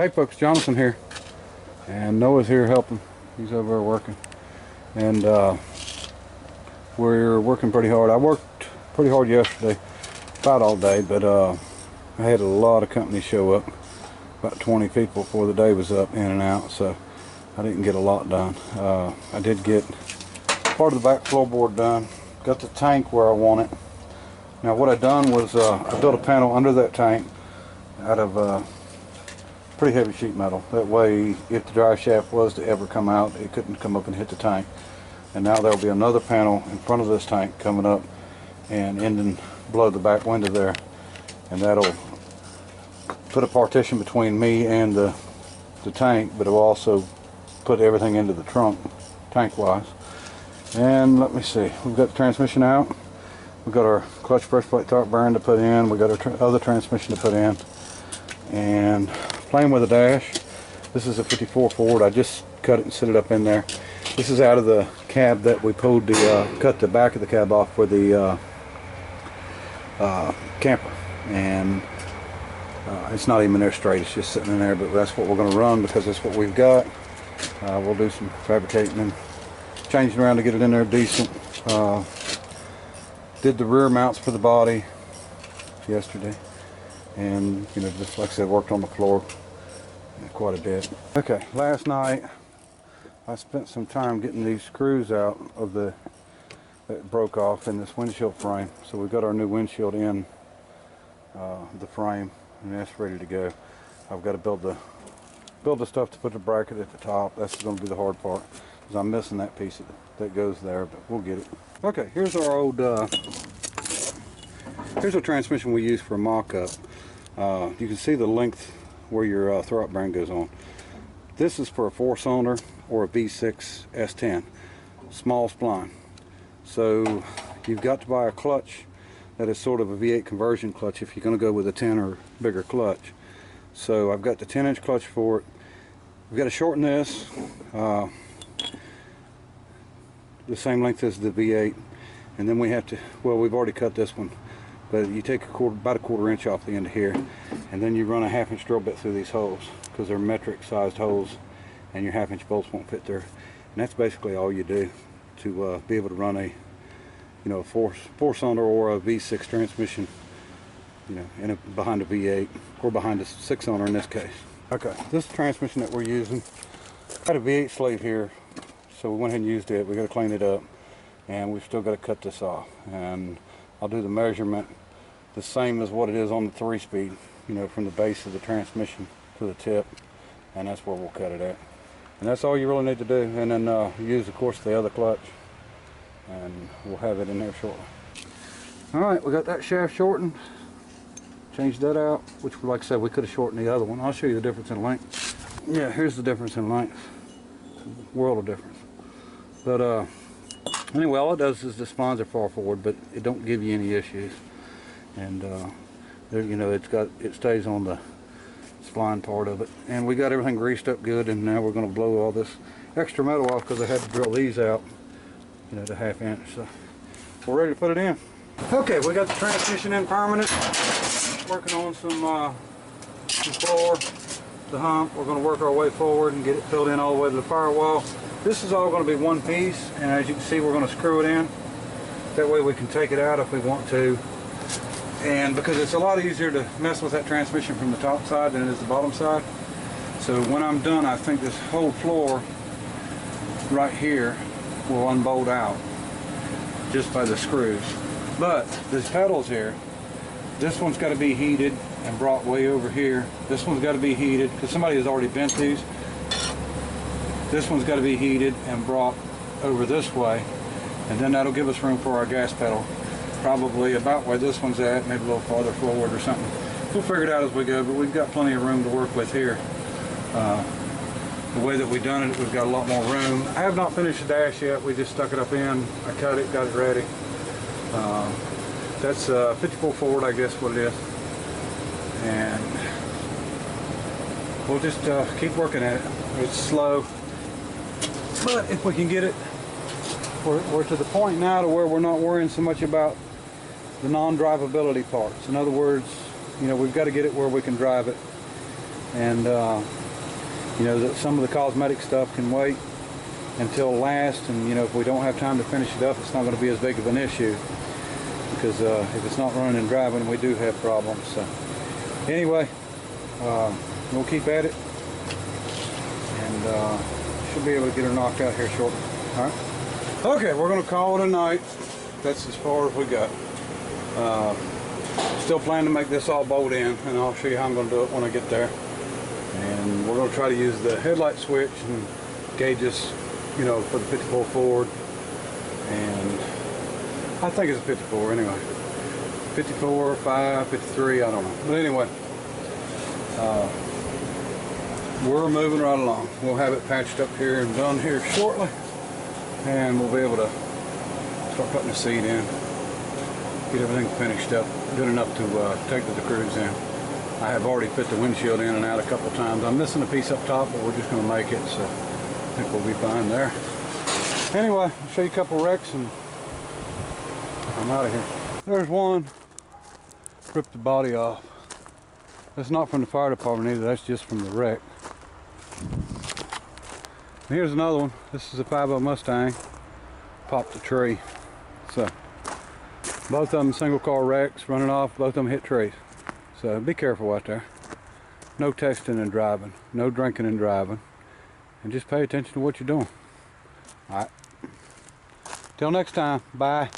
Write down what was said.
Hey folks, Jonathan here, and Noah's here helping. He's over there working, and we're working pretty hard. I worked pretty hard yesterday, about all day, but I had a lot of company show up, about 20 people before the day was up, in and out, so I didn't get a lot done. I did get part of the back floorboard done, got the tank where I want it. Now what I done was I built a panel under that tank out of pretty heavy sheet metal. That way, if the drive shaft was to ever come out, it couldn't come up and hit the tank. And now there'll be another panel in front of this tank coming up and ending below the back window there, and that'll put a partition between me and the tank, but it will also put everything into the trunk tank wise. And let me see, we've got the transmission out, we've got our clutch press plate torque bearing to put in, we've got our other transmission to put in, and playing with a dash. This is a 54 Ford. I just cut it and set it up in there. This is out of the cab that we pulled the cut the back of the cab off for the camper, and it's not even there straight, it's just sitting in there, but that's what we're going to run because that's what we've got. We'll do some fabricating and changing around to get it in there decent. Did the rear mounts for the body yesterday, and you know, just like I said, worked on the floor quite a bit. Okay, last night I spent some time getting these screws out of that broke off in this windshield frame. So we've got our new windshield in the frame, and that's ready to go. I've got to build the stuff to put the bracket at the top. That's going to be the hard part, because I'm missing that piece that goes there, but we'll get it. Okay, here's our old here's our transmission we use for a mock-up. You can see the length where your throw-up bearing goes on. This is for a 4-cylinder or a V6 S10, small spline. So you've got to buy a clutch that is sort of a V8 conversion clutch if you're going to go with a 10 or bigger clutch. So I've got the 10-inch clutch for it. We've got to shorten this the same length as the V8, and then we have to, well, we've already cut this one, but you take about a quarter inch off the end of here, and then you run a 1/2-inch drill bit through these holes, because they're metric sized holes and your 1/2-inch bolts won't fit there. And that's basically all you do to be able to run a, you know, a four-cylinder or a V6 transmission, you know, behind a V8 or behind a 6-cylinder in this case. Okay, this transmission that we're using, got a V8 sleeve here, so we went ahead and used it. We got to clean it up, and we've still got to cut this off, and I'll do the measurement the same as what it is on the 3-speed, you know, from the base of the transmission to the tip, and that's where we'll cut it at. And that's all you really need to do, and then use, of course, the other clutch, and we'll have it in there shortly. Alright, we got that shaft shortened, changed that out, which, like I said, we could have shortened the other one. I'll show you the difference in length. Yeah, here's the difference in length. World of difference. But anyway, all it does is the splines are far forward, but it don't give you any issues. And there, you know, it stays on the spline part of it. And we got everything greased up good, and now we're going to blow all this extra metal off because I had to drill these out, you know, to 1/2 inch. So we're ready to put it in. Okay, we got the transmission in permanent. Working on some floor, the hump. We're going to work our way forward and get it filled in all the way to the firewall. This is all going to be one piece, and as you can see, we're going to screw it in. That way we can take it out if we want to. And because it's a lot easier to mess with that transmission from the top side than it is the bottom side. So when I'm done, I think this whole floor right here will unbolt out just by the screws. But these pedals here, this one's got to be heated and brought way over here. This one's got to be heated because somebody has already bent these. This one's got to be heated and brought over this way, and then that'll give us room for our gas pedal. Probably about where this one's at, maybe a little farther forward or something. We'll figure it out as we go, but we've got plenty of room to work with here. The way that we've done it, we've got a lot more room. I have not finished the dash yet. We just stuck it up in. I cut it, got it ready. That's 54 Ford, I guess what it is. And we'll just keep working at it. It's slow, but if we can get it, we're to the point now to where we're not worrying so much about the non-drivability parts. In other words, you know, we've got to get it where we can drive it and you know, that some of the cosmetic stuff can wait until last, and you know, if we don't have time to finish it up, it's not going to be as big of an issue, because if it's not running and driving, we do have problems. So anyway, we'll keep at it, and should be able to get her knocked out here shortly. All right. Okay, we're going to call it a night. That's as far as we got. Still plan to make this all bolt in, and I'll show you how I'm going to do it when I get there. And we're going to try to use the headlight switch and gauges, you know, for the 54 Ford. And I think it's a 54 anyway. 54, 5, 53, I don't know. But anyway, we're moving right along. We'll have it patched up here and done here shortly, and we'll be able to start putting the seat in, get everything finished up good enough to take to the cruise in. I have already fit the windshield in and out a couple times. I'm missing a piece up top, but we're just going to make it, so I think we'll be fine there. Anyway, I'll show you a couple wrecks and I'm out of here. There's one, ripped the body off. That's not from the fire department either, that's just from the wreck. And here's another one. This is a 5.0 Mustang. Popped a tree. So, both of them single car wrecks, running off, both of them hit trees. So be careful out there. No texting and driving, no drinking and driving, and just pay attention to what you're doing. All right. Till next time, bye.